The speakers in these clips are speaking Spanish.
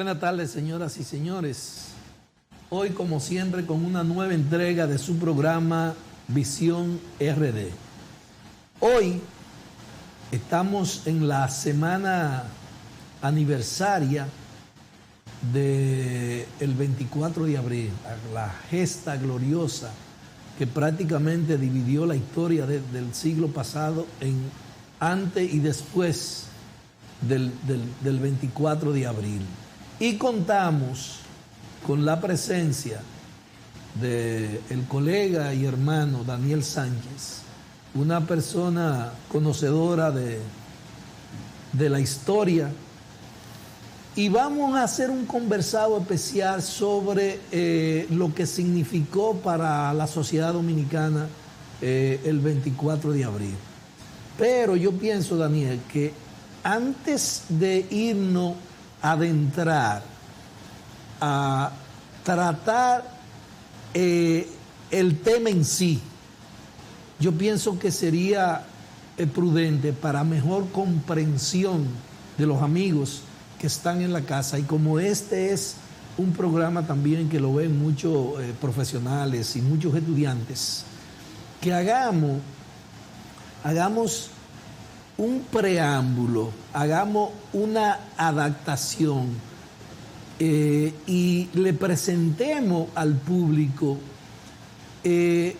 Buenas tardes, señoras y señores. Hoy, como siempre, con una nueva entrega de su programa Visión RD. Hoy estamos en la semana aniversaria del 24 de abril, la gesta gloriosa que prácticamente dividió la historia del siglo pasado en antes y después del 24 de abril. Y contamos con la presencia del colega y hermano Daniel Sánchez, una persona conocedora de la historia, y vamos a hacer un conversado especial sobre lo que significó para la sociedad dominicana el 24 de abril. Pero yo pienso, Daniel, que antes de irnos a adentrar a tratar el tema en sí, yo pienso que sería prudente para mejor comprensión de los amigos que están en la casa, y como este es un programa también que lo ven muchos profesionales y muchos estudiantes, que hagamos un preámbulo, hagamos una adaptación y le presentemos al público el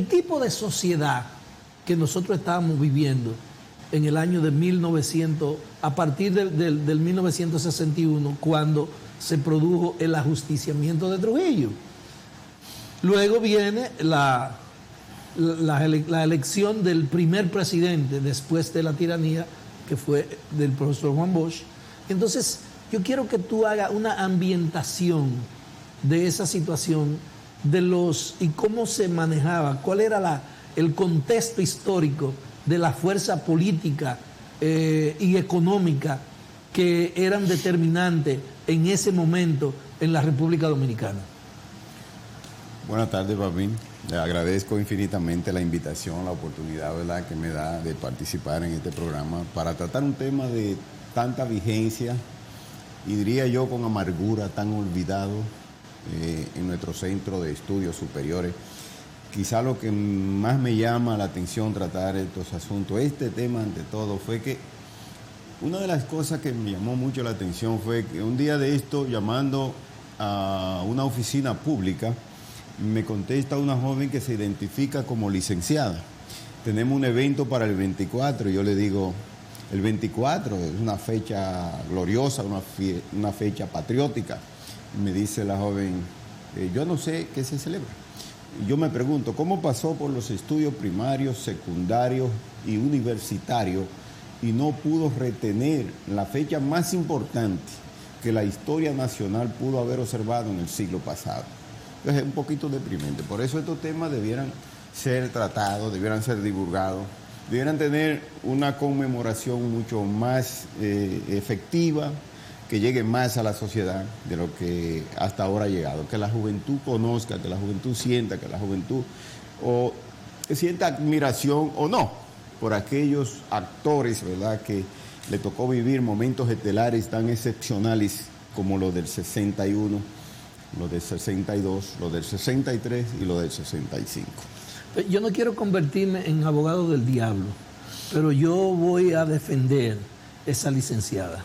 tipo de sociedad que nosotros estábamos viviendo en el año de 1900, a partir del 1961, cuando se produjo el ajusticiamiento de Trujillo. Luego viene la elección del primer presidente después de la tiranía, que fue del profesor Juan Bosch. Entonces, yo quiero que tú hagas una ambientación de esa situación, y cómo se manejaba, cuál era el contexto histórico de la fuerza política y económica que eran determinantes en ese momento en la República Dominicana. Buenas tardes, Babín. Le agradezco infinitamente la invitación, la oportunidad, ¿verdad?, que me da de participar en este programa para tratar un tema de tanta vigencia y, diría yo, con amargura, tan olvidado en nuestro centro de estudios superiores. Quizá lo que más me llama la atención tratar estos asuntos, este tema ante todo, fue que una de las cosas que me llamó mucho la atención fue que un día de esto, llamando a una oficina pública, me contesta una joven que se identifica como licenciada. Tenemos un evento para el 24, y yo le digo, el 24 es una fecha gloriosa, una fecha patriótica. Y me dice la joven, yo no sé qué se celebra. Y yo me pregunto, ¿cómo pasó por los estudios primarios, secundarios y universitarios y no pudo retener la fecha más importante que la historia nacional pudo haber observado en el siglo pasado? Entonces es un poquito deprimente. Por eso estos temas debieran ser tratados, debieran ser divulgados, debieran tener una conmemoración mucho más efectiva, que llegue más a la sociedad de lo que hasta ahora ha llegado. Que la juventud conozca, que la juventud sienta, que la juventud sienta admiración o no por aquellos actores, ¿verdad?, que le tocó vivir momentos estelares tan excepcionales como los del 61, los del 62, los del 63 y los del 65. Yo no quiero convertirme en abogado del diablo, pero yo voy a defender esa licenciada.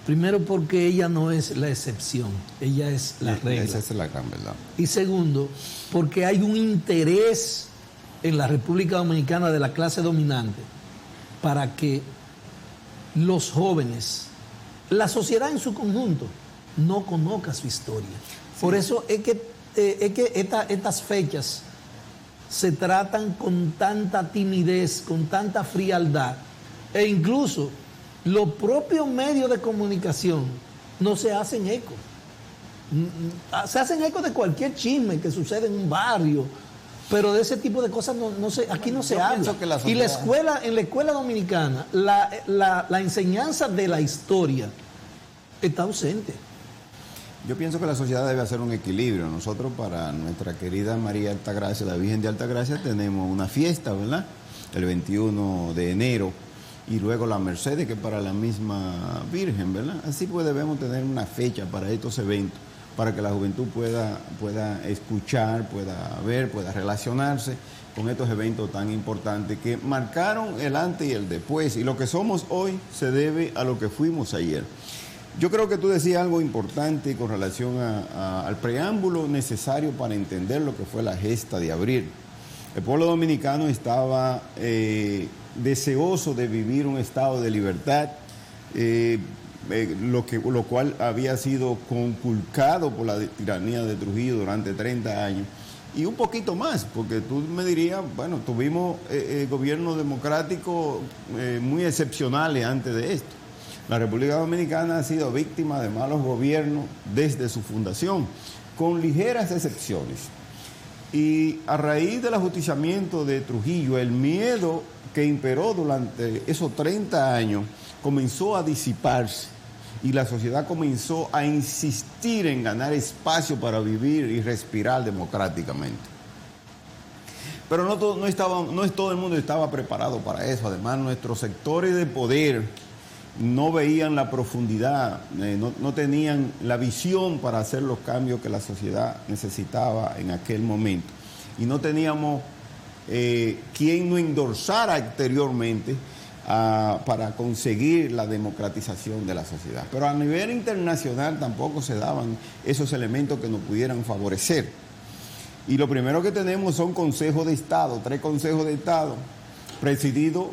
Primero, porque ella no es la excepción, ella es la regla. Esa es la gran verdad. Y segundo, porque hay un interés en la República Dominicana de la clase dominante para que los jóvenes, la sociedad en su conjunto, no conozca su historia. Sí. Por eso es que estas fechas se tratan con tanta timidez, con tanta frialdad, e incluso los propios medios de comunicación no se hacen eco. Se hacen eco de cualquier chisme que sucede en un barrio, pero de ese tipo de cosas aquí no se habla. Y en la escuela dominicana, la enseñanza de la historia está ausente. Yo pienso que la sociedad debe hacer un equilibrio. Nosotros, para nuestra querida María Altagracia, la Virgen de Altagracia, tenemos una fiesta, ¿verdad?, el 21 de enero, y luego la Mercedes, que es para la misma Virgen, ¿verdad? Así pues debemos tener una fecha para estos eventos, para que la juventud pueda escuchar, pueda ver, pueda relacionarse con estos eventos tan importantes que marcaron el antes y el después. Y lo que somos hoy se debe a lo que fuimos ayer. Yo creo que tú decías algo importante con relación al preámbulo necesario para entender lo que fue la gesta de abril. El pueblo dominicano estaba deseoso de vivir un estado de libertad, lo cual había sido conculcado por la tiranía de Trujillo durante 30 años. Y un poquito más, porque tú me dirías, bueno, tuvimos gobiernos democráticos muy excepcionales antes de esto. La República Dominicana ha sido víctima de malos gobiernos desde su fundación, con ligeras excepciones. Y a raíz del ajusticiamiento de Trujillo, el miedo que imperó durante esos 30 años comenzó a disiparse y la sociedad comenzó a insistir en ganar espacio para vivir y respirar democráticamente. Pero no todo el mundo estaba preparado para eso. Además, nuestros sectores de poder no veían la profundidad, no tenían la visión para hacer los cambios que la sociedad necesitaba en aquel momento. Y no teníamos quien nos endorsara exteriormente para conseguir la democratización de la sociedad. Pero a nivel internacional tampoco se daban esos elementos que nos pudieran favorecer. Y lo primero que tenemos son consejos de Estado, 3 consejos de Estado, presididos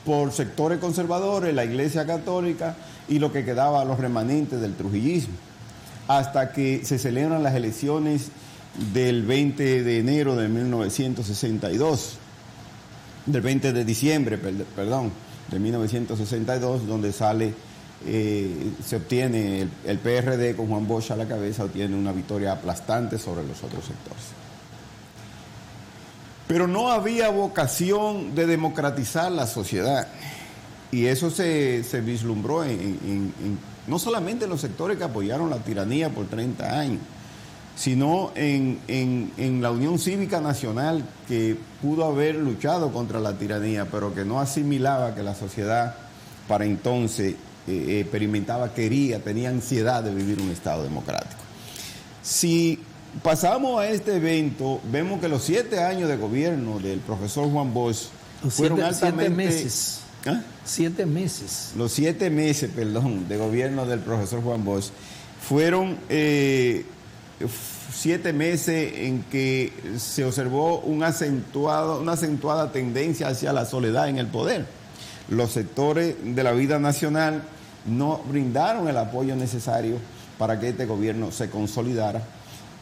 por sectores conservadores, la Iglesia Católica y lo que quedaba, los remanentes del trujillismo, hasta que se celebran las elecciones del 20 de enero de 1962, del 20 de diciembre, perdón, de 1962, donde se obtiene el PRD con Juan Bosch a la cabeza, obtiene una victoria aplastante sobre los otros sectores. Pero no había vocación de democratizar la sociedad. Y eso se vislumbró no solamente en los sectores que apoyaron la tiranía por 30 años, sino en la Unión Cívica Nacional, que pudo haber luchado contra la tiranía, pero que no asimilaba que la sociedad para entonces tenía ansiedad de vivir un Estado democrático. Si pasamos a este evento, vemos que los 7 años de gobierno del profesor Juan Bosch fueron altamente... 7 meses. ¿Ah? 7 meses. Los 7 meses, de gobierno del profesor Juan Bosch fueron 7 meses en que se observó una acentuada tendencia hacia la soledad en el poder. Los sectores de la vida nacional no brindaron el apoyo necesario para que este gobierno se consolidara.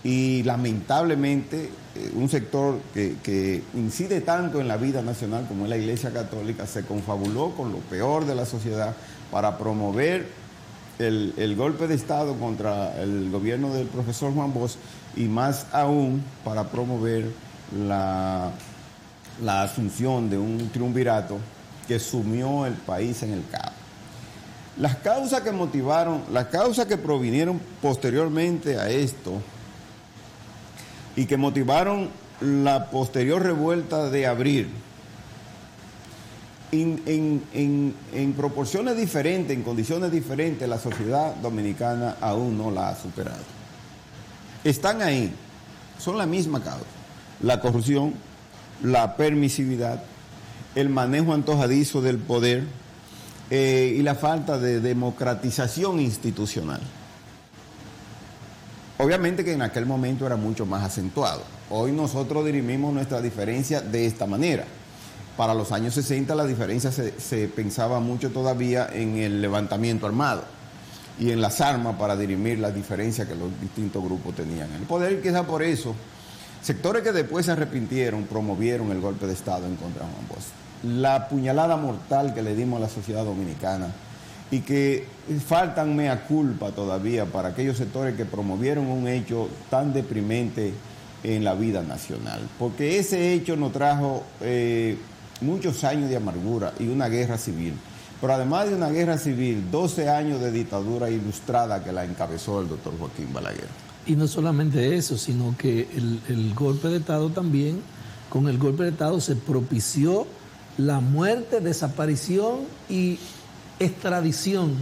Y lamentablemente un sector que incide tanto en la vida nacional como es la Iglesia Católica se confabuló con lo peor de la sociedad para promover el golpe de Estado contra el gobierno del profesor Juan Bosch y más aún para promover la asunción de un triunvirato que sumió el país en el caos. Las causas que provinieron posteriormente a esto y que motivaron la posterior revuelta de abril, en proporciones diferentes, en condiciones diferentes, la sociedad dominicana aún no la ha superado. Están ahí, son la misma causa: la corrupción, la permisividad, el manejo antojadizo del poder y la falta de democratización institucional. Obviamente que en aquel momento era mucho más acentuado. Hoy nosotros dirimimos nuestra diferencia de esta manera. Para los años 60 la diferencia se pensaba mucho todavía en el levantamiento armado y en las armas para dirimir las diferencias que los distintos grupos tenían en el poder. Y quizá por eso, sectores que después se arrepintieron, promovieron el golpe de Estado en contra de Juan Bosch. La puñalada mortal que le dimos a la sociedad dominicana y que faltan mea culpa todavía para aquellos sectores que promovieron un hecho tan deprimente en la vida nacional. Porque ese hecho nos trajo muchos años de amargura y una guerra civil. Pero además de una guerra civil, 12 años de dictadura ilustrada que la encabezó el doctor Joaquín Balaguer. Y no solamente eso, sino que el golpe de Estado también, con el golpe de Estado se propició la muerte, desaparición y extradición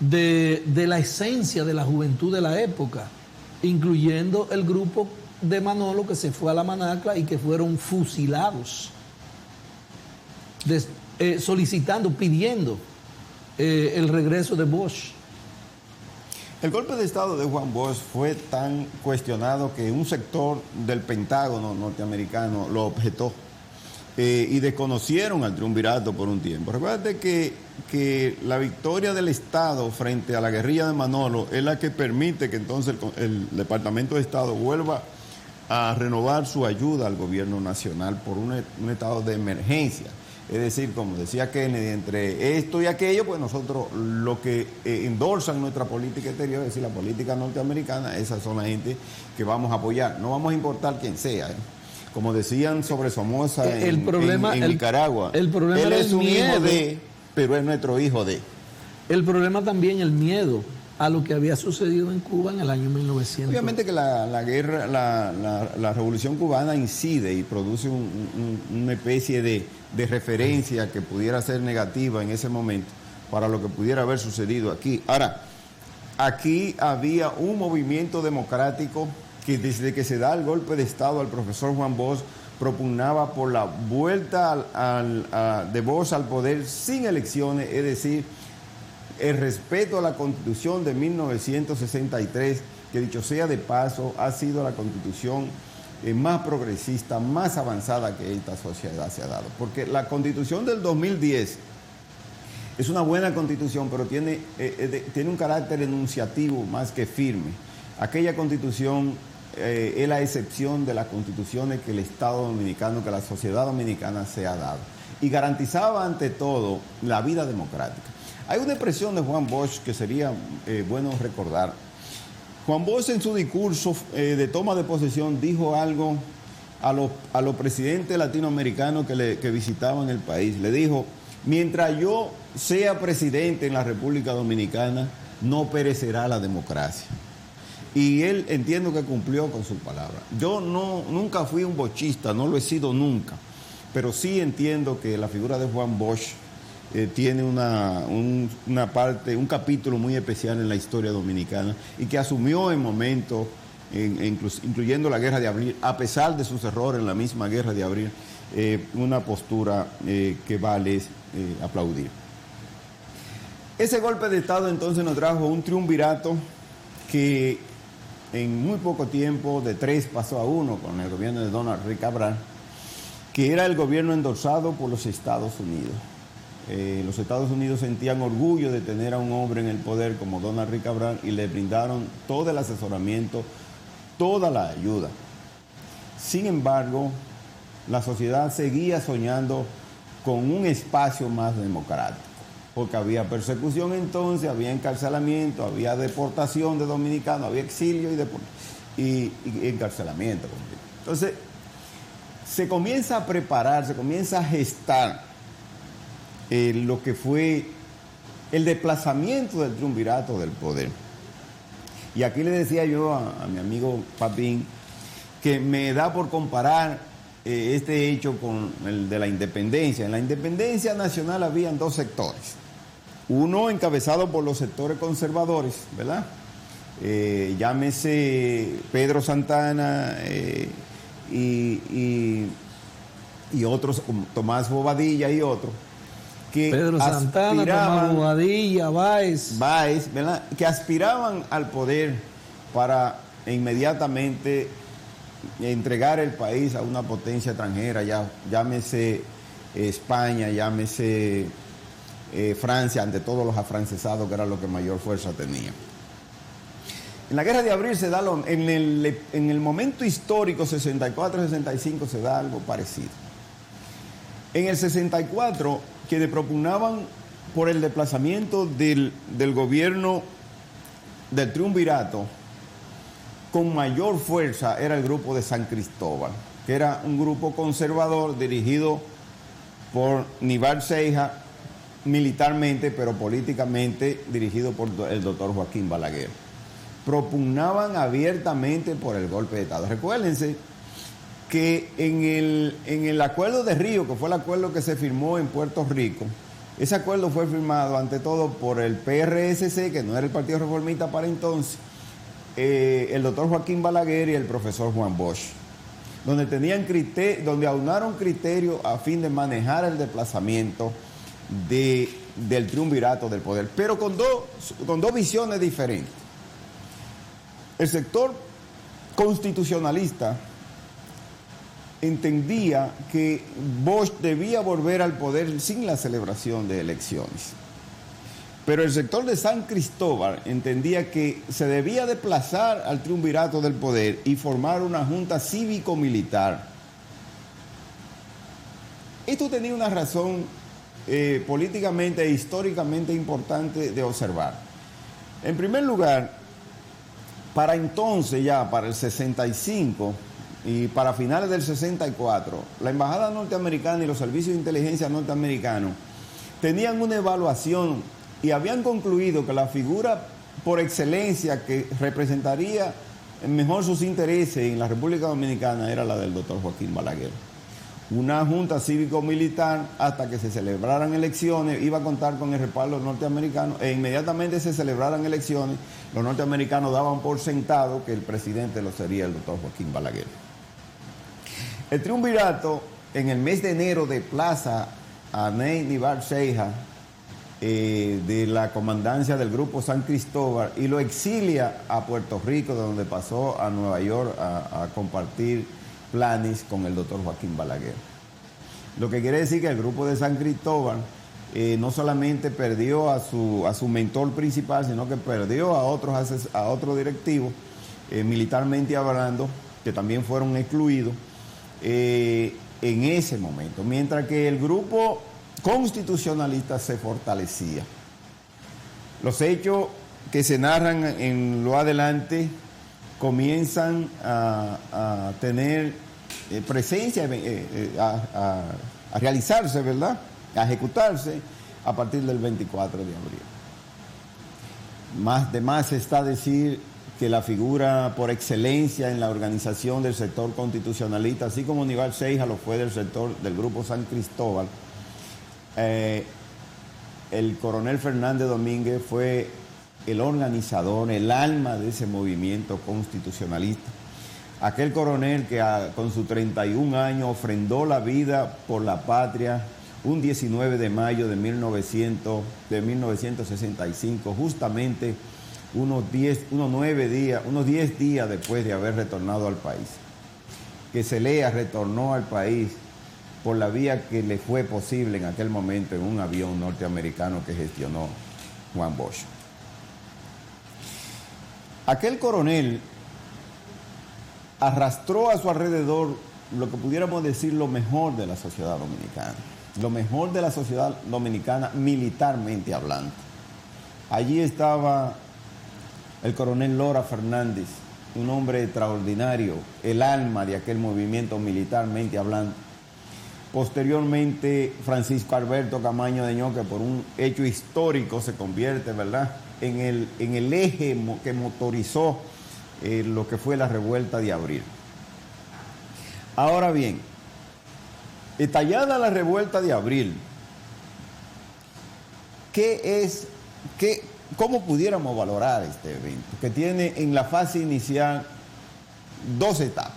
de la esencia de la juventud de la época, incluyendo el grupo de Manolo que se fue a la Manacla y que fueron fusilados, solicitando, pidiendo el regreso de Bosch. El golpe de Estado de Juan Bosch fue tan cuestionado que un sector del Pentágono norteamericano lo objetó y desconocieron al triunvirato por un tiempo. Recuerda que la victoria del Estado frente a la guerrilla de Manolo es la que permite que entonces el Departamento de Estado vuelva a renovar su ayuda al gobierno nacional por un estado de emergencia. Es decir, como decía Kennedy, entre esto y aquello, pues nosotros lo que endorsan nuestra política exterior, es decir, la política norteamericana, esas son la gente que vamos a apoyar. No vamos a importar quién sea. Como decían sobre Somoza en Nicaragua, el problema él era es el un miedo. hijo de, pero es nuestro hijo de. El problema también, el miedo a lo que había sucedido en Cuba en el año 1900. Obviamente que la guerra, la revolución cubana incide y produce una especie de referencia que pudiera ser negativa en ese momento para lo que pudiera haber sucedido aquí. Ahora, aquí había un movimiento democrático que desde que se da el golpe de Estado al profesor Juan Bosch propugnaba por la vuelta de Bosch al poder sin elecciones, es decir, el respeto a la Constitución de 1963, que dicho sea de paso, ha sido la Constitución más progresista, más avanzada que esta sociedad se ha dado. Porque la Constitución del 2010 es una buena Constitución, pero tiene un carácter enunciativo más que firme. Aquella Constitución es la excepción de las constituciones que el Estado dominicano, que la sociedad dominicana se ha dado. Y garantizaba ante todo la vida democrática. Hay una expresión de Juan Bosch que sería bueno recordar. Juan Bosch en su discurso de toma de posesión dijo algo a los presidentes latinoamericanos que visitaban el país. Le dijo, mientras yo sea presidente en la República Dominicana, no perecerá la democracia. Y él entiendo que cumplió con su palabra. Yo nunca fui un bochista, no lo he sido nunca, pero sí entiendo que la figura de Juan Bosch tiene una parte, un capítulo muy especial en la historia dominicana y que asumió en momentos, incluyendo la Guerra de Abril, a pesar de sus errores en la misma Guerra de Abril, una postura que vale aplaudir. Ese golpe de Estado entonces nos trajo un triunvirato que en muy poco tiempo, de 3 pasó a 1 con el gobierno de Donald Rick Cabral, que era el gobierno endorsado por los Estados Unidos. Los Estados Unidos sentían orgullo de tener a un hombre en el poder como Donald Rick Cabral y le brindaron todo el asesoramiento, toda la ayuda. Sin embargo, la sociedad seguía soñando con un espacio más democrático, porque había persecución entonces, había encarcelamiento, había deportación de dominicanos, había exilio y encarcelamiento. Entonces, se comienza a preparar, se comienza a gestar lo que fue el desplazamiento del triunvirato del poder. Y aquí le decía yo a mi amigo Papín que me da por comparar este hecho con el de la independencia. En la independencia nacional habían 2 sectores. Uno encabezado por los sectores conservadores, ¿verdad? Llámese Pedro Santana y otros, como Tomás Bobadilla y otros, que Pedro Santana, Tomás Bobadilla, Báez, ¿verdad? Que aspiraban al poder para inmediatamente entregar el país a una potencia extranjera, llámese España, llámese Francia, ante todos los afrancesados, que era lo que mayor fuerza tenía. En la Guerra de Abril se da, en el momento histórico 64-65 se da algo parecido. En el 64, quienes propugnaban por el desplazamiento del gobierno del triunvirato con mayor fuerza era el grupo de San Cristóbal, que era un grupo conservador dirigido por Nivar Ceja, militarmente, pero políticamente dirigido por el doctor Joaquín Balaguer. Propugnaban abiertamente por el golpe de Estado. Recuérdense que en el acuerdo de Río, que fue el acuerdo que se firmó en Puerto Rico, ese acuerdo fue firmado ante todo por el PRSC, que no era el Partido Reformista para entonces, el doctor Joaquín Balaguer y el profesor Juan Bosch, donde aunaron criterios a fin de manejar el desplazamiento del triunvirato del poder, pero con dos visiones diferentes. El sector constitucionalista entendía que Bosch debía volver al poder sin la celebración de elecciones. Pero el sector de San Cristóbal entendía que se debía desplazar al triunvirato del poder y formar una junta cívico-militar. Esto tenía una razón políticamente e históricamente importante de observar. En primer lugar, para entonces, ya para el 65 y para finales del 64, la embajada norteamericana y los servicios de inteligencia norteamericanos tenían una evaluación y habían concluido que la figura por excelencia que representaría mejor sus intereses en la República Dominicana era la del doctor Joaquín Balaguer. Una junta cívico-militar, hasta que se celebraran elecciones, iba a contar con el respaldo norteamericano, e inmediatamente se celebraran elecciones, los norteamericanos daban por sentado que el presidente lo sería el doctor Joaquín Balaguer. El triunvirato, en el mes de enero, desplaza a Ney Nivar Ceja de la comandancia del Grupo San Cristóbal y lo exilia a Puerto Rico, de donde pasó a Nueva York a compartir planes con el doctor Joaquín Balaguer. Lo que quiere decir que el Grupo de San Cristóbal no solamente perdió a su mentor principal, sino que perdió a otros directivos, militarmente hablando, que también fueron excluidos en ese momento, mientras que el grupo constitucionalista se fortalecía. Los hechos que se narran en lo adelante comienzan a tener presencia, a realizarse, ¿verdad?, a ejecutarse a partir del 24 de abril. Más está decir que la figura por excelencia en la organización del sector constitucionalista, así como Nivar Ceja lo fue del sector del Grupo San Cristóbal, el coronel Fernández Domínguez fue el organizador, el alma de ese movimiento constitucionalista. Aquel coronel que con sus 31 años ofrendó la vida por la patria un 19 de mayo de 1965, justamente unos 10 días después de haber retornado al país. Que Zelaya retornó al país por la vía que le fue posible en aquel momento en un avión norteamericano que gestionó Juan Bosch. Aquel coronel arrastró a su alrededor lo que pudiéramos decir lo mejor de la sociedad dominicana, lo mejor de la sociedad dominicana militarmente hablando. Allí estaba el coronel Lora Fernández, un hombre extraordinario, el alma de aquel movimiento militarmente hablando. Posteriormente, Francisco Alberto Camaño Deñó, que por un hecho histórico se convierte, ¿verdad?, en el eje que motorizó lo que fue la revuelta de abril. Ahora bien, estallada la revuelta de abril, ¿cómo pudiéramos valorar este evento? Que tiene en la fase inicial dos etapas.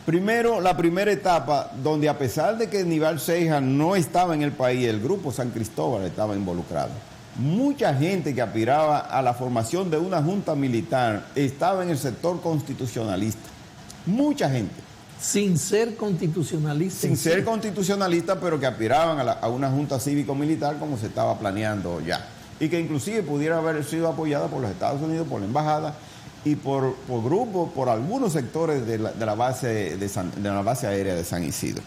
Primero, la primera etapa, donde a pesar de que Nivar Ceja no estaba en el país, el Grupo San Cristóbal estaba involucrado. Mucha gente que aspiraba a la formación de una junta militar estaba en el sector constitucionalista. Mucha gente. Sin ser constitucionalista. Sin ser constitucionalista, pero que aspiraban a una junta cívico-militar como se estaba planeando ya. Y que inclusive pudiera haber sido apoyada por los Estados Unidos, por la embajada y por grupos, por algunos sectores de la base aérea de San Isidro.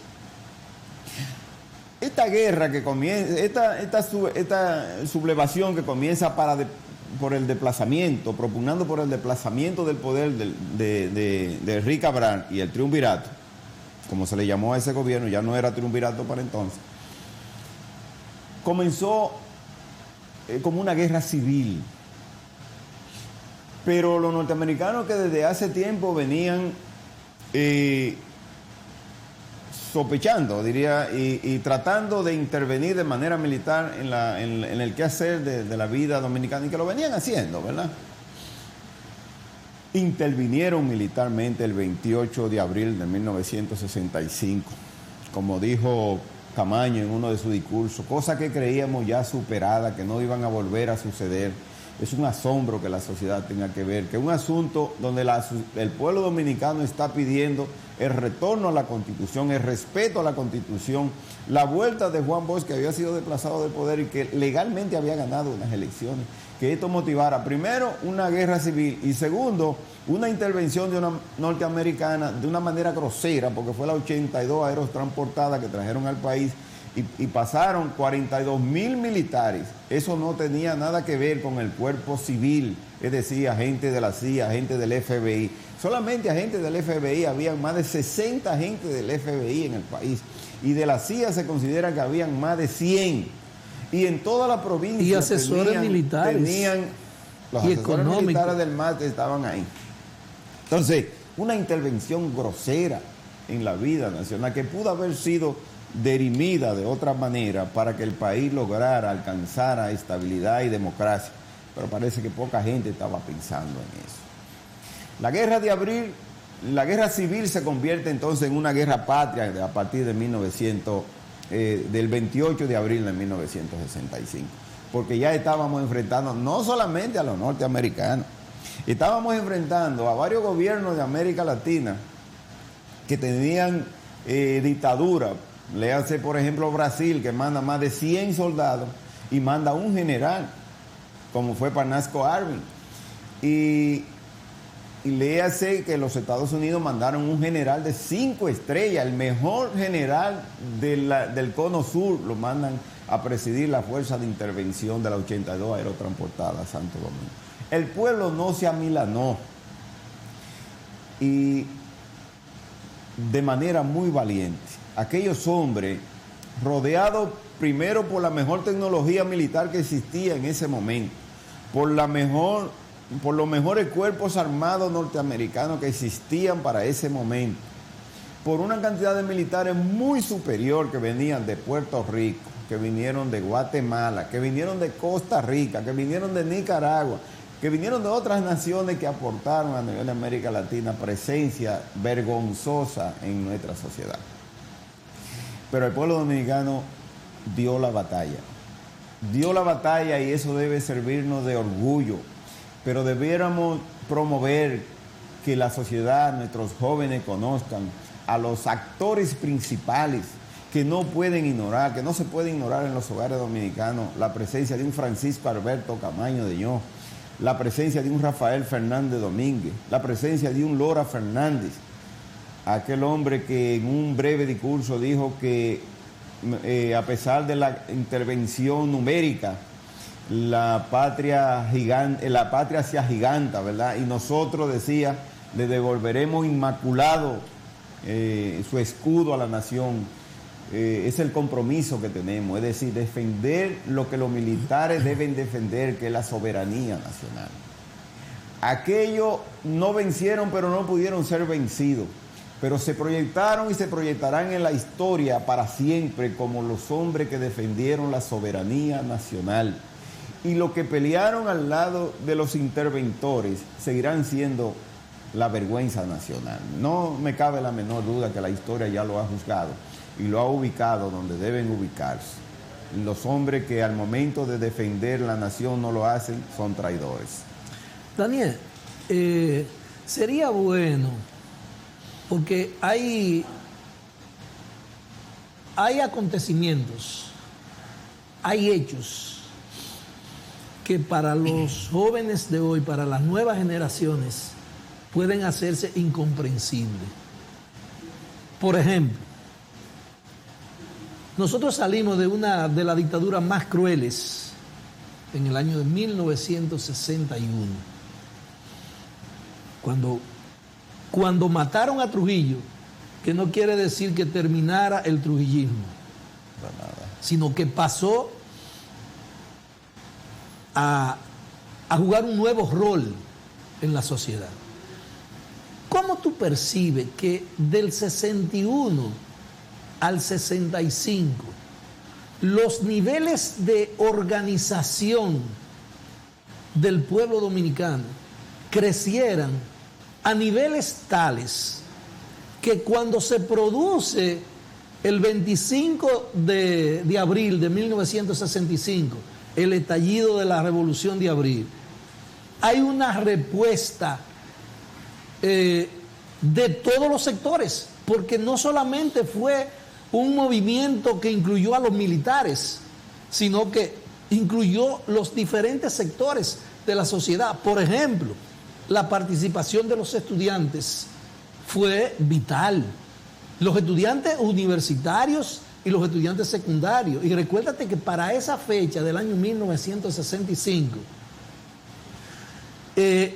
Esta guerra que comienza, esta sublevación que comienza por el desplazamiento, propugnando por el desplazamiento del poder de Henry Cabral y el triunvirato, como se le llamó a ese gobierno, ya no era triunvirato para entonces, comenzó como una guerra civil. Pero los norteamericanos, que desde hace tiempo venían sospechando, diría, y tratando de intervenir de manera militar en el quehacer de la vida dominicana, y que lo venían haciendo, ¿verdad? Intervinieron militarmente el 28 de abril de 1965, como dijo Camaño en uno de sus discursos, cosa que creíamos ya superada, que no iban a volver a suceder. Es un asombro que la sociedad tenga que ver, que un asunto donde el pueblo dominicano está pidiendo el retorno a la Constitución, el respeto a la Constitución, la vuelta de Juan Bosch, que había sido desplazado del poder y que legalmente había ganado unas elecciones, que esto motivara, primero, una guerra civil y segundo, una intervención de una norteamericana de una manera grosera, porque fue la 82 aerotransportada que trajeron al país y pasaron 42,000 militares. Eso no tenía nada que ver con el cuerpo civil, es decir, agentes de la CIA, agentes del FBI. Solamente agentes del FBI, habían más de 60 agentes del FBI en el país. Y de la CIA se considera que habían más de 100. Y en toda la provincia y asesores militares. Los asesores militares del MAT estaban ahí. Entonces, una intervención grosera en la vida nacional que pudo haber sido dirimida de otra manera para que el país lograra alcanzar estabilidad y democracia. Pero parece que poca gente estaba pensando en eso. La guerra de abril, la guerra civil se convierte entonces en una guerra patria a partir de del 28 de abril de 1965. Porque ya estábamos enfrentando no solamente a los norteamericanos, estábamos enfrentando a varios gobiernos de América Latina que tenían dictadura. Léase, por ejemplo, Brasil, que manda más de 100 soldados y manda un general, como fue Parnasco Arvin. Y léase que los Estados Unidos mandaron un general de 5 estrellas, el mejor general del Cono Sur, lo mandan a presidir la fuerza de intervención de la 82 aerotransportada a Santo Domingo. El pueblo no se amilanó y de manera muy valiente. Aquellos hombres, rodeados primero por la mejor tecnología militar que existía en ese momento, por los mejores cuerpos armados norteamericanos que existían para ese momento, por una cantidad de militares muy superior que venían de Puerto Rico, que vinieron de Guatemala, que vinieron de Costa Rica, que vinieron de Nicaragua, que vinieron de otras naciones que aportaron a nivel de América Latina presencia vergonzosa en nuestra sociedad. Pero el pueblo dominicano dio la batalla y eso debe servirnos de orgullo, pero debiéramos promover que la sociedad, nuestros jóvenes conozcan a los actores principales que no pueden ignorar, que no se puede ignorar en los hogares dominicanos, la presencia de un Francisco Alberto Camaño de Ño, la presencia de un Rafael Fernández Domínguez, la presencia de un Lora Fernández, aquel hombre que en un breve discurso dijo que a pesar de la intervención numérica, la patria se agiganta, ¿verdad? Y nosotros, decía, le devolveremos inmaculado su escudo a la nación. Es el compromiso que tenemos, es decir, defender lo que los militares deben defender, que es la soberanía nacional. Aquellos no vencieron, pero no pudieron ser vencidos. Pero se proyectaron y se proyectarán en la historia para siempre como los hombres que defendieron la soberanía nacional. Y los que pelearon al lado de los interventores seguirán siendo la vergüenza nacional. No me cabe la menor duda que la historia ya lo ha juzgado y lo ha ubicado donde deben ubicarse. Los hombres que al momento de defender la nación no lo hacen son traidores. Daniel, sería bueno, porque hay acontecimientos, hay hechos que para los jóvenes de hoy, para las nuevas generaciones, pueden hacerse incomprensibles. Por ejemplo, nosotros salimos de la dictadura más crueles en el año de 1961, cuando mataron a Trujillo, que no quiere decir que terminara el trujillismo, sino que pasó a jugar un nuevo rol en la sociedad. ¿cómo tú percibes que del 61 al 65 los niveles de organización del pueblo dominicano crecieran a niveles tales que cuando se produce el 25 de abril de 1965, el estallido de la Revolución de Abril, hay una respuesta de todos los sectores, porque no solamente fue un movimiento que incluyó a los militares, sino que incluyó los diferentes sectores de la sociedad. Por ejemplo, la participación de los estudiantes fue vital. Los estudiantes universitarios y los estudiantes secundarios. Y recuérdate que para esa fecha del año 1965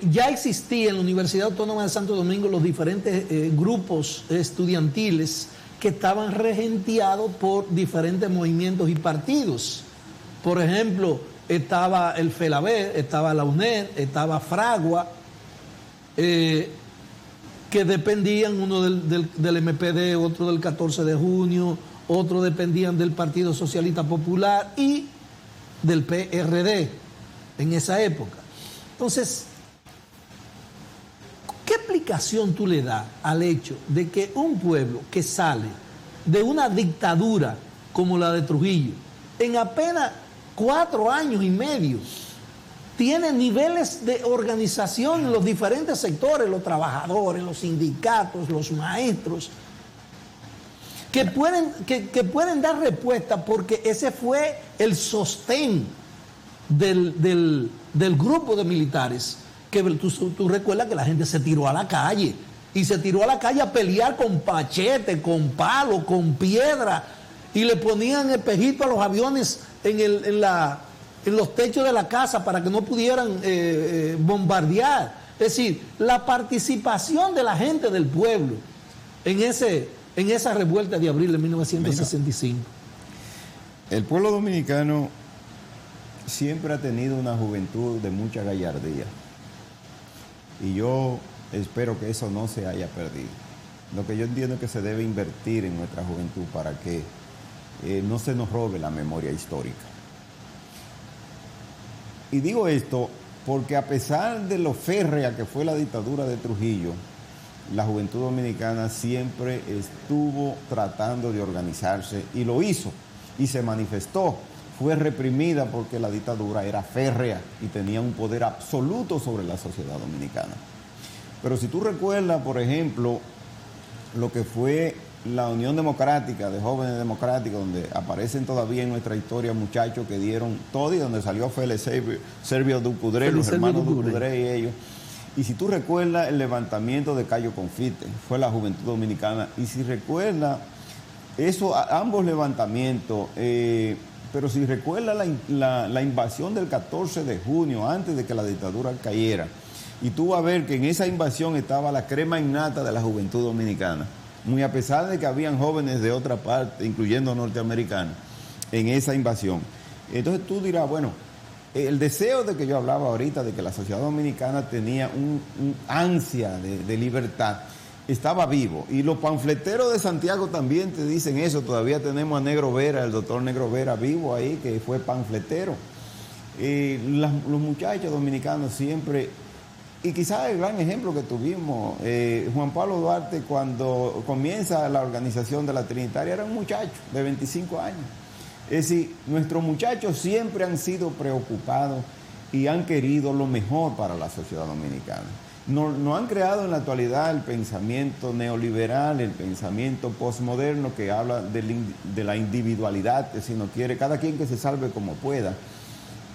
ya existía en la Universidad Autónoma de Santo Domingo los diferentes grupos estudiantiles que estaban regenteados por diferentes movimientos y partidos. Por ejemplo, estaba el FELABER, estaba la UNED, estaba Fragua, que dependían, uno del MPD, otro del 14 de junio, otro dependían del Partido Socialista Popular y del PRD en esa época. Entonces, ¿qué explicación tú le das al hecho de que un pueblo que sale de una dictadura como la de Trujillo, en apenas 4 años y medio, tiene niveles de organización en los diferentes sectores, los trabajadores, los sindicatos, los maestros, que pueden dar respuesta, porque ese fue el sostén del grupo de militares, que tú recuerdas que la gente se tiró a la calle, y se tiró a la calle a pelear con machete, con palo, con piedra, y le ponían espejito a los aviones en los techos de la casa para que no pudieran bombardear. Es decir, la participación de la gente del pueblo en esa revuelta de abril de 1965. El pueblo dominicano siempre ha tenido una juventud de mucha gallardía, y yo espero que eso no se haya perdido. Lo que yo entiendo es que se debe invertir en nuestra juventud para que no se nos robe la memoria histórica. Y digo esto porque, a pesar de lo férrea que fue la dictadura de Trujillo, la juventud dominicana siempre estuvo tratando de organizarse, y lo hizo y se manifestó. Fue reprimida porque la dictadura era férrea y tenía un poder absoluto sobre la sociedad dominicana. Pero si tú recuerdas, por ejemplo, lo que fue la Unión Democrática de Jóvenes Democráticos, donde aparecen todavía en nuestra historia muchachos que dieron todo, y donde salió Félix Servio Ducudré, los hermanos Ducudré y ellos. Y si tú recuerdas el levantamiento de Cayo Confite, fue la juventud dominicana. Y si recuerdas ambos levantamientos, pero si recuerdas la invasión del 14 de junio, antes de que la dictadura cayera, y tú vas a ver que en esa invasión estaba la crema innata de la juventud dominicana, muy a pesar de que habían jóvenes de otra parte, incluyendo norteamericanos, en esa invasión. Entonces tú dirás, bueno, el deseo de que yo hablaba ahorita, de que la sociedad dominicana tenía un ansia de libertad, estaba vivo. Y los panfleteros de Santiago también te dicen eso. Todavía tenemos a Negro Vera, el doctor Negro Vera, vivo ahí, que fue panfletero. Los muchachos dominicanos siempre... Y quizás el gran ejemplo que tuvimos, Juan Pablo Duarte, cuando comienza la organización de la Trinitaria, era un muchacho de 25 años. Es decir, nuestros muchachos siempre han sido preocupados y han querido lo mejor para la sociedad dominicana. No han creado en la actualidad el pensamiento neoliberal, el pensamiento postmoderno que habla de la individualidad, que si no quiere, cada quien que se salve como pueda.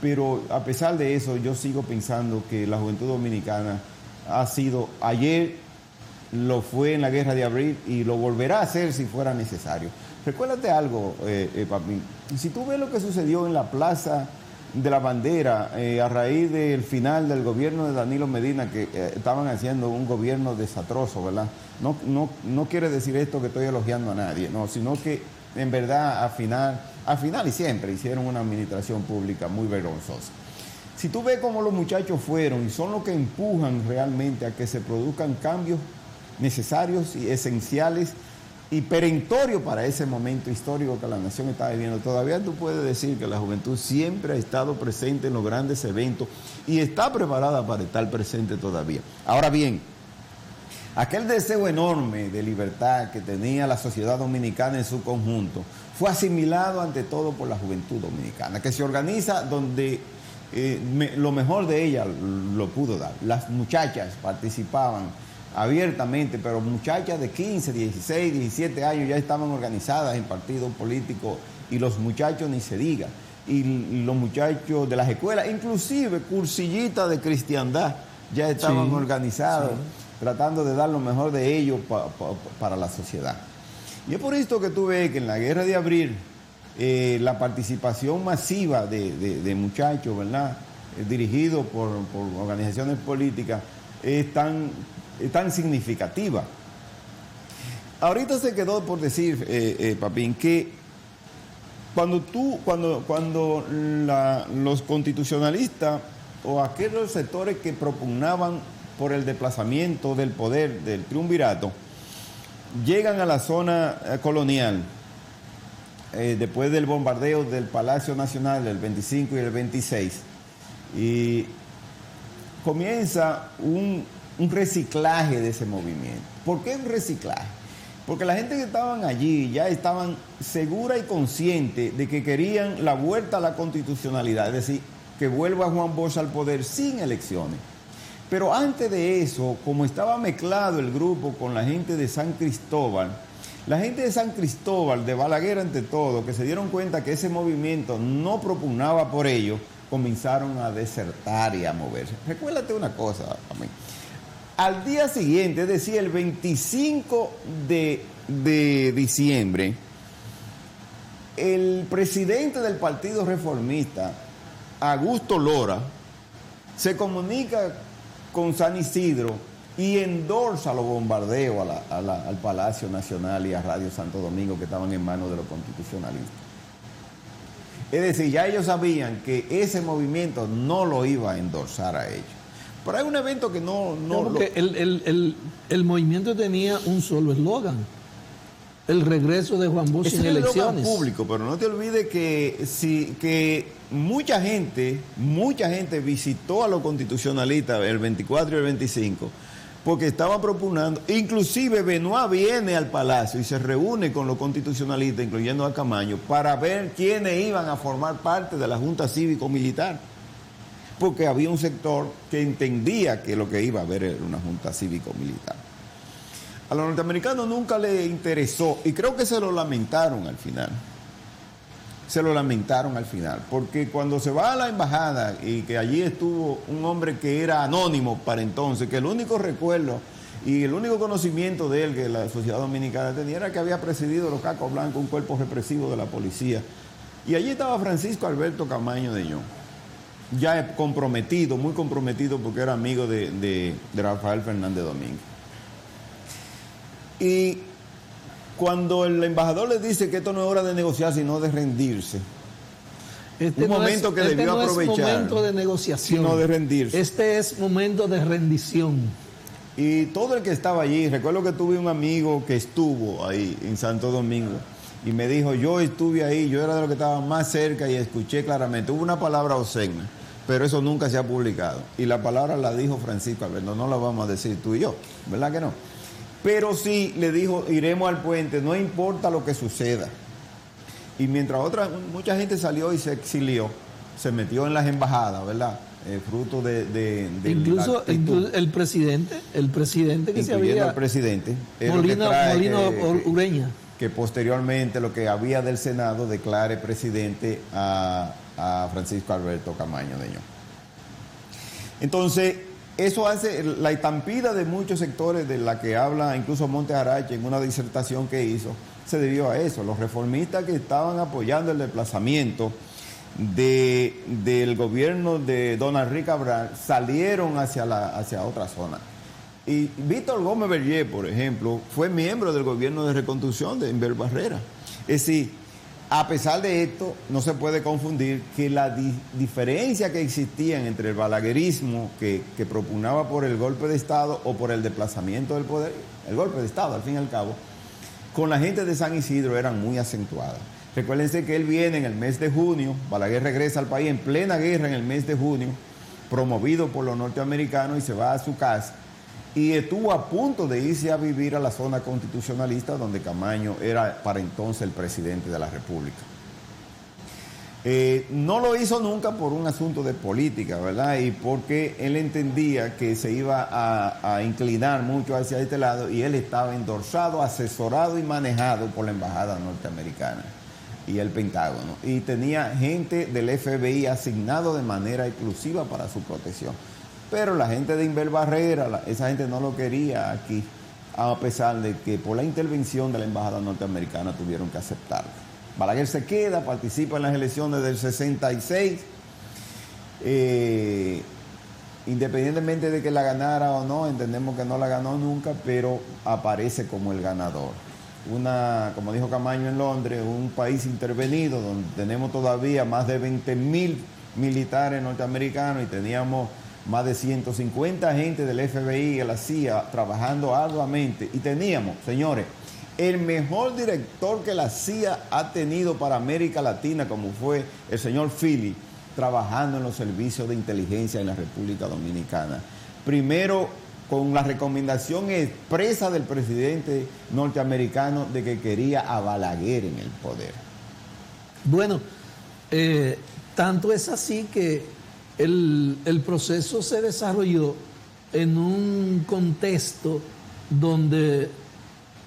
Pero a pesar de eso, yo sigo pensando que la juventud dominicana ha sido, ayer lo fue en la Guerra de Abril y lo volverá a hacer si fuera necesario. Recuérdate algo, Papín, si tú ves lo que sucedió en la Plaza de la Bandera a raíz del final del gobierno de Danilo Medina, que estaban haciendo un gobierno desastroso, ¿verdad? No quiere decir esto que estoy elogiando a nadie, no, sino que en verdad al final y siempre hicieron una administración pública muy vergonzosa. Si tú ves cómo los muchachos fueron y son los que empujan realmente a que se produzcan cambios necesarios y esenciales y perentorios para ese momento histórico que la nación está viviendo. Todavía tú puedes decir que la juventud siempre ha estado presente en los grandes eventos y está preparada para estar presente todavía. Ahora bien, aquel deseo enorme de libertad que tenía la sociedad dominicana en su conjunto fue asimilado ante todo por la juventud dominicana, que se organiza donde lo mejor de ella lo pudo dar. Las muchachas participaban abiertamente, pero muchachas de 15, 16, 17 años ya estaban organizadas en partidos políticos, y los muchachos ni se diga, y los muchachos de las escuelas, inclusive cursillitas de cristiandad, ya estaban organizados, tratando de dar lo mejor de ellos para la sociedad. Y es por esto que tú ves que en la Guerra de Abril la participación masiva de muchachos, ¿verdad?, dirigidos por organizaciones políticas, es tan significativa. Ahorita se quedó por decir, Papín, que cuando los constitucionalistas o aquellos sectores que propugnaban por el desplazamiento del poder del triunvirato llegan a la zona colonial, después del bombardeo del Palacio Nacional del 25 y el 26, y comienza un reciclaje de ese movimiento. ¿Por qué un reciclaje? Porque la gente que estaban allí ya estaban segura y consciente de que querían la vuelta a la constitucionalidad, es decir, que vuelva Juan Bosch al poder sin elecciones. Pero antes de eso, como estaba mezclado el grupo con la gente de San Cristóbal, la gente de San Cristóbal, de Balaguer ante todo, que se dieron cuenta que ese movimiento no propugnaba por ello, comenzaron a desertar y a moverse. Recuérdate una cosa, amén. Al día siguiente, es decir, el 25 de diciembre, el presidente del Partido Reformista, Augusto Lora, se comunica con San Isidro y endorsa los bombardeos al Palacio Nacional y a Radio Santo Domingo, que estaban en manos de los constitucionalistas. Es decir, ya ellos sabían que ese movimiento no lo iba a endorsar a ellos. Pero hay un evento que no porque el movimiento tenía un solo eslogan: el regreso de Juan Bosch en elecciones. Es el eslogan público, pero no te olvides que mucha gente visitó a los constitucionalistas el 24 y el 25 porque estaban propugnando. Inclusive Benoit viene al Palacio y se reúne con los constitucionalistas, incluyendo a Camaño, para ver quiénes iban a formar parte de la Junta Cívico-Militar, porque había un sector que entendía que lo que iba a haber era una Junta Cívico-Militar. A los norteamericanos nunca les interesó, y creo que se lo lamentaron al final. Porque cuando se va a la embajada y que allí estuvo un hombre que era anónimo para entonces, que el único recuerdo y el único conocimiento de él que la sociedad dominicana tenía era que había presidido los Cacos Blancos, un cuerpo represivo de la policía. Y allí estaba Francisco Alberto Camaño de Ñón, ya comprometido, muy comprometido, porque era amigo de Rafael Fernández Domínguez. Y cuando el embajador le dice que esto no es hora de negociar, sino de rendirse, un momento que debió aprovechar. No es momento de negociación, sino de rendirse. Este es momento de rendición. Y todo el que estaba allí, recuerdo que tuve un amigo que estuvo ahí en Santo Domingo y me dijo: yo estuve ahí, yo era de los que estaba más cerca y escuché claramente. Hubo una palabra obscena, pero eso nunca se ha publicado. Y la palabra la dijo Francisco Alberto, no la vamos a decir tú y yo, ¿verdad que no? Pero sí le dijo: iremos al puente, no importa lo que suceda. Y mientras mucha gente salió y se exilió, se metió en las embajadas, ¿verdad? Fruto de incluso el presidente que se había... el presidente. Molino Ureña. Que posteriormente, lo que había del Senado, declare presidente a Francisco Alberto Camaño de Ñón. Entonces, eso hace la estampida de muchos sectores de la que habla incluso Montes Arache en una disertación que hizo, se debió a eso. Los reformistas que estaban apoyando el desplazamiento del gobierno de don Henrique Cabral salieron hacia otra zona. Y Víctor Gómez Berger, por ejemplo, fue miembro del gobierno de reconstrucción de Enver Barrera. Es decir, A pesar de esto, no se puede confundir que la diferencia que existían entre el balaguerismo que propugnaba por el golpe de Estado o por el desplazamiento del poder, el golpe de Estado al fin y al cabo, con la gente de San Isidro eran muy acentuadas. Recuérdense que él viene en el mes de junio, Balaguer regresa al país en plena guerra en el mes de junio, promovido por los norteamericanos, y se va a su casa. Y estuvo a punto de irse a vivir a la zona constitucionalista, donde Camaño era para entonces el presidente de la República. No lo hizo nunca por un asunto de política, ¿verdad? Y porque él entendía que se iba a inclinar mucho hacia este lado, y él estaba endorsado, asesorado y manejado por la embajada norteamericana y el Pentágono. Y tenía gente del FBI asignado de manera exclusiva para su protección. Pero la gente de Inver Barrera, esa gente no lo quería aquí, a pesar de que por la intervención de la embajada norteamericana tuvieron que aceptarlo. Balaguer se queda, participa en las elecciones del 66, independientemente de que la ganara o no, entendemos que no la ganó nunca, pero aparece como el ganador. Como dijo Camaño en Londres, un país intervenido donde tenemos todavía más de 20.000 militares norteamericanos y teníamos más de 150 agentes del FBI y de la CIA trabajando arduamente. Y teníamos, señores, el mejor director que la CIA ha tenido para América Latina, como fue el señor Philly, trabajando en los servicios de inteligencia en la República Dominicana. Primero, con la recomendación expresa del presidente norteamericano de que quería a Balaguer en el poder. Bueno, tanto es así que el proceso se desarrolló en un contexto donde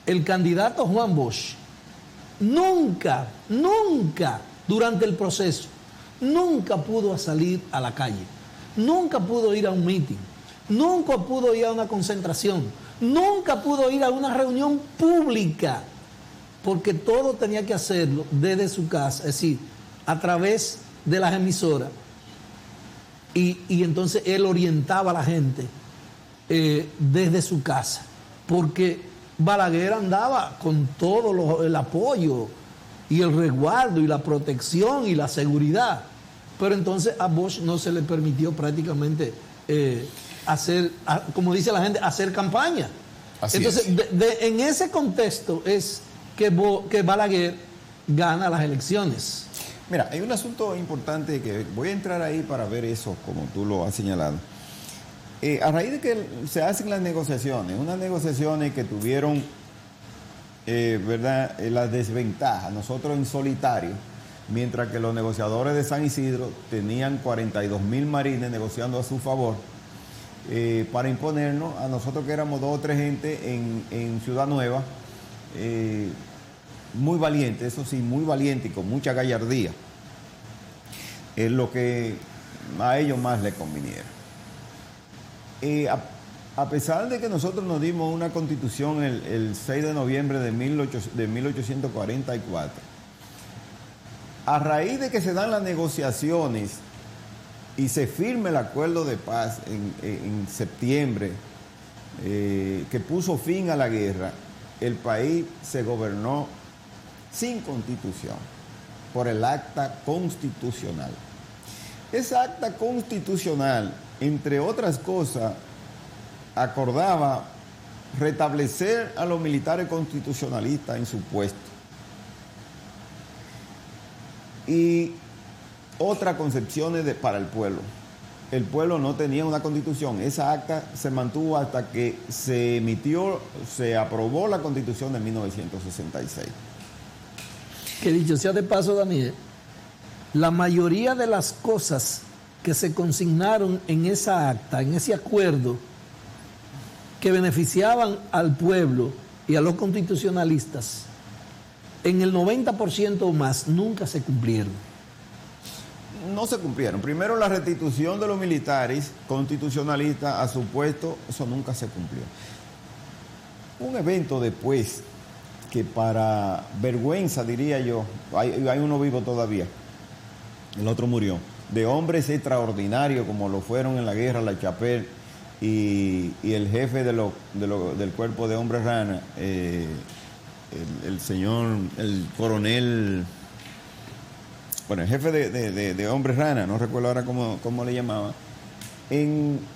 el candidato Juan Bosch nunca durante el proceso, nunca pudo salir a la calle, nunca pudo ir a un meeting, nunca pudo ir a una concentración, nunca pudo ir a una reunión pública, porque todo tenía que hacerlo desde su casa, es decir, a través de las emisoras. Y entonces él orientaba a la gente desde su casa, porque Balaguer andaba con todo el apoyo y el resguardo y la protección y la seguridad, pero entonces a Bosch no se le permitió prácticamente hacer, como dice la gente, hacer campaña. Así entonces, en ese contexto es que Balaguer gana las elecciones. Mira, hay un asunto importante que voy a entrar ahí para ver eso, como tú lo has señalado. A raíz de que se hacen las negociaciones, unas negociaciones que tuvieron, ¿verdad?, las desventajas, nosotros en solitario, mientras que los negociadores de San Isidro tenían 42.000 marines negociando a su favor, para imponernos a nosotros que éramos 2 o 3 gente en Ciudad Nueva, muy valiente, eso sí, muy valiente y con mucha gallardía, es lo que a ellos más les conviniera. A pesar de que nosotros nos dimos una constitución el 6 de noviembre de 1844, a raíz de que se dan las negociaciones y se firme el acuerdo de paz en septiembre, que puso fin a la guerra, el país se gobernó sin constitución, por el acta constitucional. Esa acta constitucional, entre otras cosas, acordaba restablecer a los militares constitucionalistas en su puesto. Y otras concepciones para el pueblo. El pueblo no tenía una constitución. Esa acta se mantuvo hasta que se aprobó la constitución de 1966. Que dicho sea de paso, Daniel, la mayoría de las cosas que se consignaron en esa acta, en ese acuerdo, que beneficiaban al pueblo y a los constitucionalistas, en el 90% o más, nunca se cumplieron. No se cumplieron. Primero, la restitución de los militares constitucionalistas a su puesto, eso nunca se cumplió. Un evento después, que para vergüenza, diría yo, hay uno vivo todavía, el otro murió, de hombres extraordinarios como lo fueron en la guerra La Chapelle y el jefe del cuerpo de hombres rana, el coronel bueno, el jefe de Hombres Rana, no recuerdo ahora cómo le llamaba,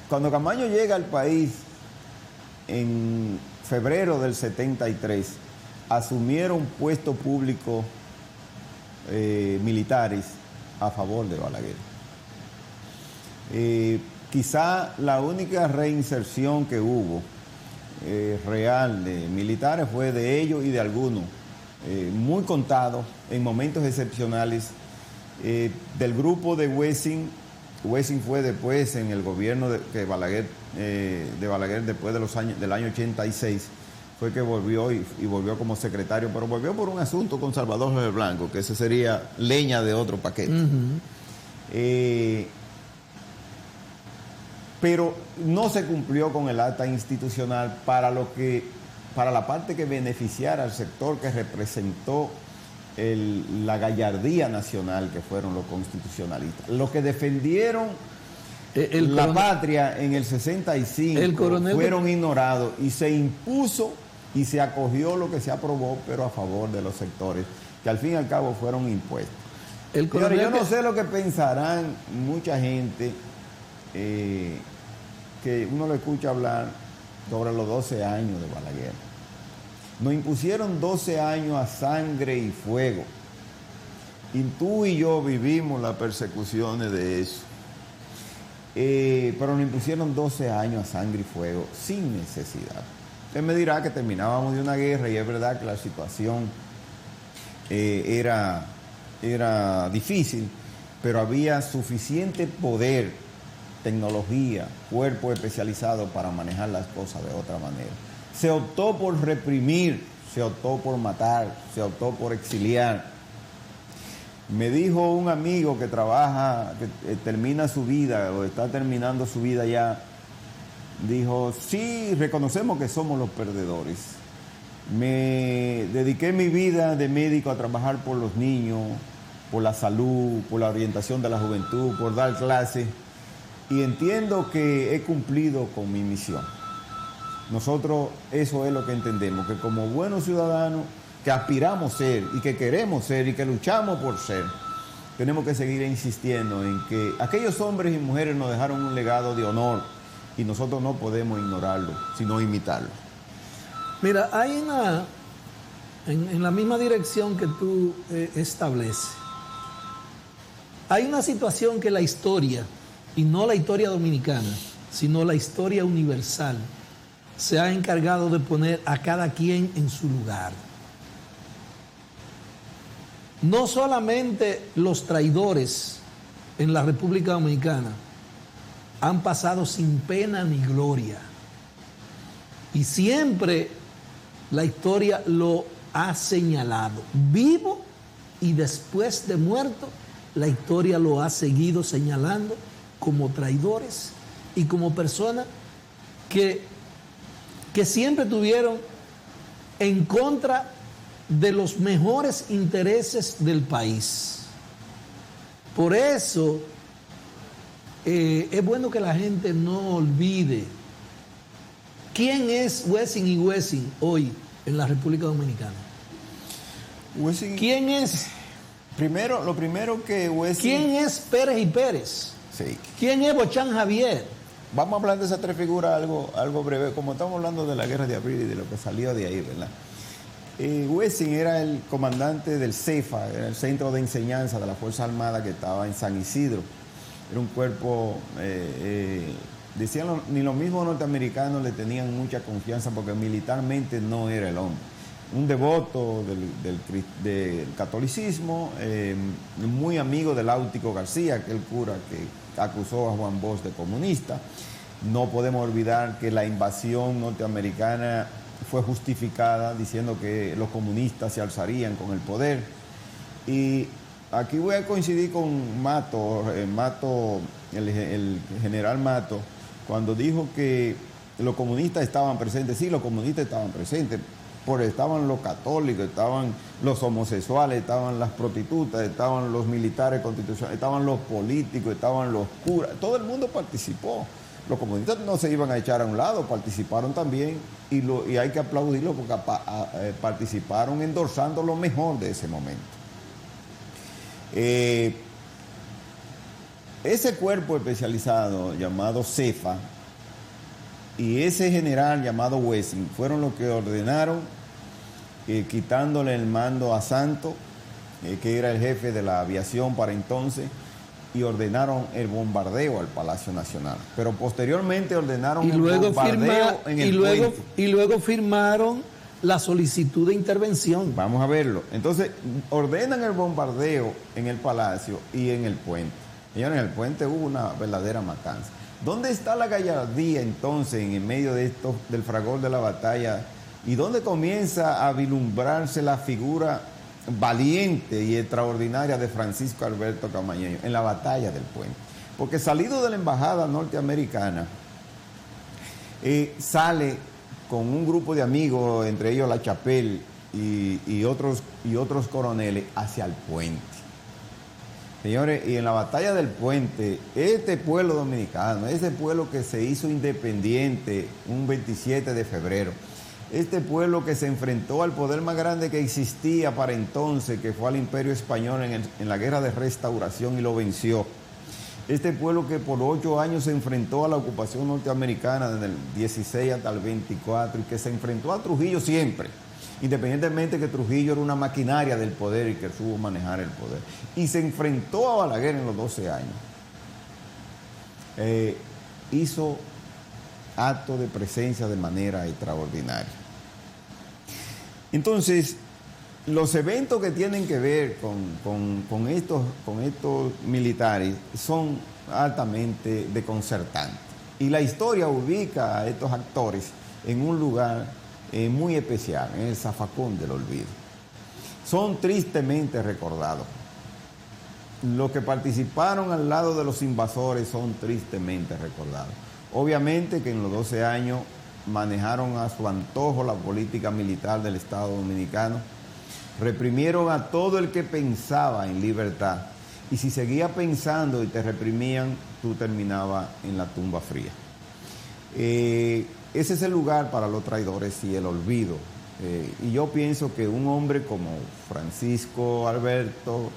cuando Camaño llega al país en febrero del 73, asumieron puestos públicos militares a favor de Balaguer. Quizá la única reinserción que hubo real de militares fue de ellos y de algunos, muy contados, en momentos excepcionales, del grupo de Wessing. Wessing fue después en el gobierno de Balaguer, después del año 86, fue que volvió y volvió como secretario, pero volvió por un asunto con Salvador Jorge Blanco, que ese sería leña de otro paquete. Pero no se cumplió con el acta institucional para la parte que beneficiara al sector que representó la gallardía nacional, que fueron los constitucionalistas. Los que defendieron la patria en el 65 fueron ignorados y se impuso y se acogió lo que se aprobó, pero a favor de los sectores, que al fin y al cabo fueron impuestos. Pero yo no sé lo que pensarán mucha gente que uno lo escucha hablar sobre los 12 años de Balaguer. Nos impusieron 12 años a sangre y fuego. Y tú y yo vivimos las persecuciones de eso. Pero nos impusieron 12 años a sangre y fuego sin necesidad. Usted me dirá que terminábamos de una guerra y es verdad que la situación era difícil, pero había suficiente poder, tecnología, cuerpo especializado para manejar las cosas de otra manera. Se optó por reprimir, se optó por matar, se optó por exiliar. Me dijo un amigo que trabaja, que termina su vida o está terminando su vida ya, dijo, sí, reconocemos que somos los perdedores. Me dediqué mi vida de médico a trabajar por los niños, por la salud, por la orientación de la juventud, por dar clases, y entiendo que he cumplido con mi misión. Nosotros eso es lo que entendemos, que como buenos ciudadanos que aspiramos ser y que queremos ser y que luchamos por ser, tenemos que seguir insistiendo en que aquellos hombres y mujeres nos dejaron un legado de honor y nosotros no podemos ignorarlo, sino imitarlo. Mira, hay en la misma dirección que tú estableces, hay una situación que la historia, y no la historia dominicana, sino la historia universal, se ha encargado de poner a cada quien en su lugar. No solamente los traidores en la República Dominicana han pasado sin pena ni gloria, y siempre la historia lo ha señalado. Vivo y después de muerto, la historia lo ha seguido señalando como traidores y como personas que siempre tuvieron en contra de los mejores intereses del país. Por eso es bueno que la gente no olvide quién es Wessing y Wessing hoy en la República Dominicana. Wessing, ¿quién es? Lo primero que Wessing... ¿Quién es Pérez y Pérez? Sí. ¿Quién es Bochán Javier? Vamos a hablar de esas tres figuras algo breve, como estamos hablando de la Guerra de Abril y de lo que salió de ahí, ¿verdad? Wessing era el comandante del CEFA, era el Centro de Enseñanza de la Fuerza Armada que estaba en San Isidro. Era un cuerpo, decían, ni los mismos norteamericanos le tenían mucha confianza porque militarmente no era el hombre. Un devoto del catolicismo, muy amigo del Áutico García, aquel cura que acusó a Juan Bosch de comunista. No podemos olvidar que la invasión norteamericana fue justificada diciendo que los comunistas se alzarían con el poder. Y aquí voy a coincidir con Mato, el general Mato, cuando dijo que los comunistas estaban presentes. Sí, los comunistas estaban presentes, porque estaban los católicos, estaban los homosexuales, estaban las prostitutas, estaban los militares constitucionales, estaban los políticos, estaban los curas. Todo el mundo participó. Los comunistas no se iban a echar a un lado, participaron también y hay que aplaudirlo porque participaron endorsando lo mejor de ese momento. Ese cuerpo especializado llamado CEFA y ese general llamado Wessing fueron los que ordenaron, quitándole el mando a Santos, que era el jefe de la aviación para entonces, y ordenaron el bombardeo al Palacio Nacional. Pero posteriormente ordenaron el bombardeo en el puente. Y luego firmaron la solicitud de intervención. Vamos a verlo. Entonces, ordenan el bombardeo en el Palacio y en el puente. Señores, en el puente hubo una verdadera matanza. ¿Dónde está la gallardía entonces en el medio de esto, del fragor de la batalla? ¿Y dónde comienza a vislumbrarse la figura valiente y extraordinaria de Francisco Alberto Camañeño? En la batalla del puente. Porque salido de la embajada norteamericana, sale con un grupo de amigos, entre ellos La Chapelle y otros coroneles, hacia el puente. Señores, y en la batalla del puente, este pueblo dominicano, ese pueblo que se hizo independiente un 27 de febrero, este pueblo que se enfrentó al poder más grande que existía para entonces, que fue al Imperio Español en la Guerra de Restauración y lo venció. Este pueblo que por 8 años se enfrentó a la ocupación norteamericana desde el 16 hasta el 24 y que se enfrentó a Trujillo siempre, independientemente que Trujillo era una maquinaria del poder y que supo manejar el poder. Y se enfrentó a Balaguer en los 12 años. Hizo acto de presencia de manera extraordinaria. Entonces, los eventos que tienen que ver con estos militares son altamente desconcertantes. Y la historia ubica a estos actores en un lugar muy especial, en el zafacón del olvido. Son tristemente recordados. Los que participaron al lado de los invasores son tristemente recordados. Obviamente que en los 12 años manejaron a su antojo la política militar del Estado Dominicano, reprimieron a todo el que pensaba en libertad, y si seguía pensando y te reprimían, tú terminabas en la tumba fría. Ese es el lugar para los traidores y el olvido. Y yo pienso que un hombre como Francisco Alberto,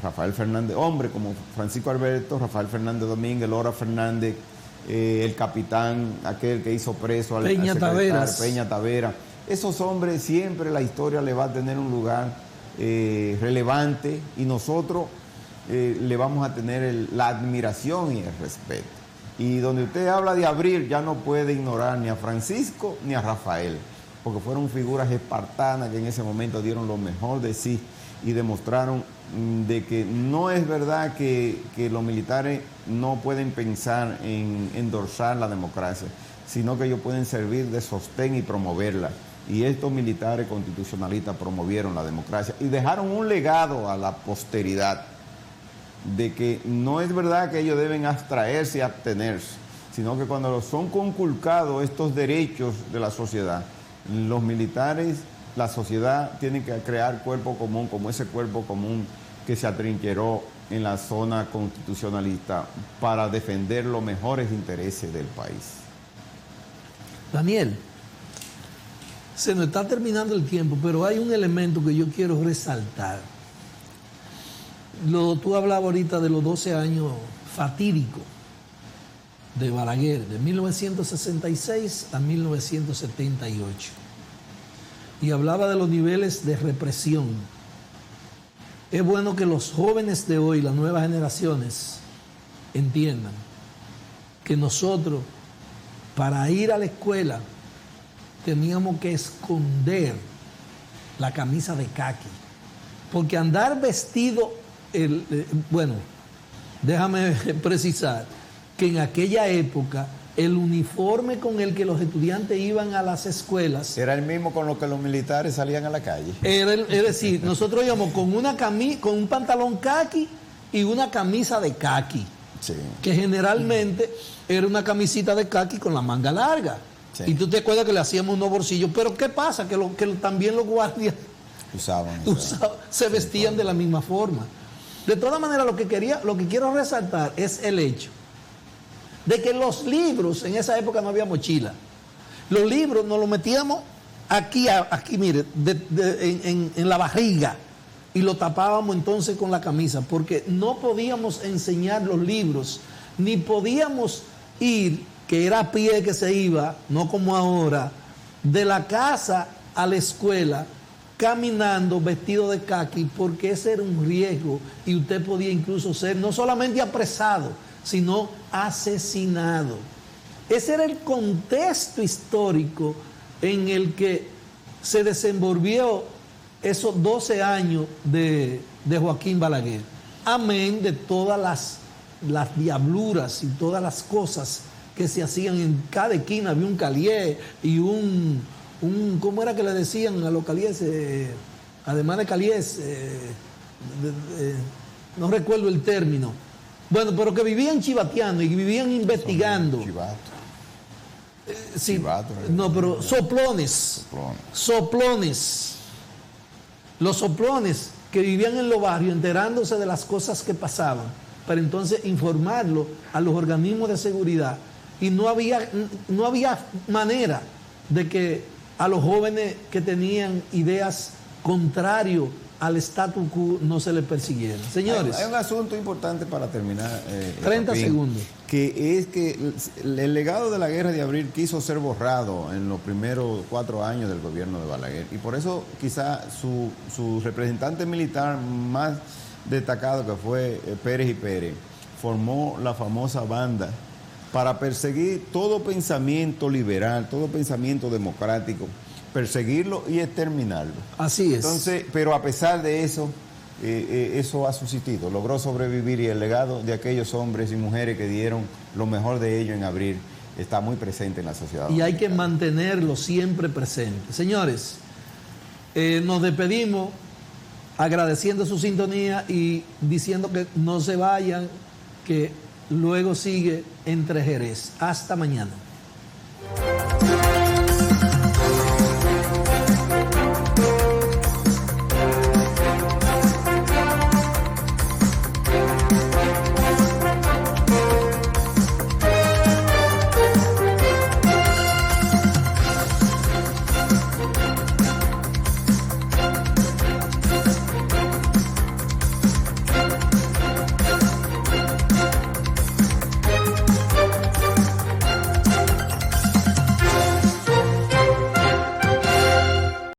Rafael Fernández, Rafael Fernández Domínguez, Lora Fernández, el capitán, aquel que hizo preso al secretario Peña Taveras, esos hombres siempre la historia le va a tener un lugar relevante, y nosotros le vamos a tener la admiración y el respeto. Y donde usted habla de Abril, ya no puede ignorar ni a Francisco ni a Rafael, porque fueron figuras espartanas que en ese momento dieron lo mejor de sí y demostraron de que no es verdad que los militares no pueden pensar en endorsar la democracia, sino que ellos pueden servir de sostén y promoverla. Y estos militares constitucionalistas promovieron la democracia y dejaron un legado a la posteridad de que no es verdad que ellos deben abstraerse y abstenerse, sino que cuando son conculcados estos derechos de la sociedad, los militares, la sociedad tiene que crear cuerpo común, como ese cuerpo común que se atrincheró en la zona constitucionalista para defender los mejores intereses del país. Daniel, se nos está terminando el tiempo, pero hay un elemento que yo quiero resaltar. Tú hablabas ahorita de los 12 años fatídicos de Balaguer, de 1966 a 1978. Y hablaba de los niveles de represión. Es bueno que los jóvenes de hoy, las nuevas generaciones, entiendan que nosotros, para ir a la escuela, teníamos que esconder la camisa de caqui. Porque andar vestido, bueno, déjame precisar que en aquella época el uniforme con el que los estudiantes iban a las escuelas era el mismo con lo que los militares salían a la calle. Es decir, nosotros íbamos con con un pantalón caqui y una camisa de caqui, sí, que generalmente era una camisita de caqui con la manga larga. Sí. Y tú te acuerdas que le hacíamos unos bolsillos, pero ¿qué pasa? Que también los guardias se vestían de la misma forma. De todas maneras, lo que quiero resaltar es el hecho de que los libros, en esa época no había mochila. Los libros nos los metíamos aquí mire, en la barriga, y lo tapábamos entonces con la camisa, porque no podíamos enseñar los libros, ni podíamos ir, que era a pie que se iba, no como ahora, de la casa a la escuela, caminando vestido de caqui, porque ese era un riesgo y usted podía incluso ser no solamente apresado, sino asesinado. Ese era el contexto histórico en el que se desenvolvió esos 12 años de Joaquín Balaguer. Amén de todas las diabluras y todas las cosas que se hacían en cada esquina. Había un calié y un ¿cómo era que le decían a los caliés? Además de caliés, no recuerdo el término. Bueno, pero que vivían chivateando y vivían investigando. Chivato. Sí, Chivato, no, pero soplones. Soplones. Los soplones que vivían en los barrios enterándose de las cosas que pasaban, para entonces informarlo a los organismos de seguridad. Y no había manera de que a los jóvenes que tenían ideas contrarias al status quo no se les persiguiera. Señores. Hay un asunto importante para terminar. 30 segundos. Que es que el legado de la Guerra de Abril quiso ser borrado en los primeros 4 años del gobierno de Balaguer. Y por eso quizá su representante militar más destacado, que fue Pérez y Pérez, formó la famosa banda para perseguir todo pensamiento liberal, todo pensamiento democrático, perseguirlo y exterminarlo. Así es. Entonces, pero a pesar de eso, eso ha subsistido, logró sobrevivir, y el legado de aquellos hombres y mujeres que dieron lo mejor de ellos en Abril está muy presente en la sociedad. Y hay que mantenerlo siempre presente. Señores, nos despedimos agradeciendo su sintonía y diciendo que no se vayan, que luego sigue Entre Jerez. Hasta mañana.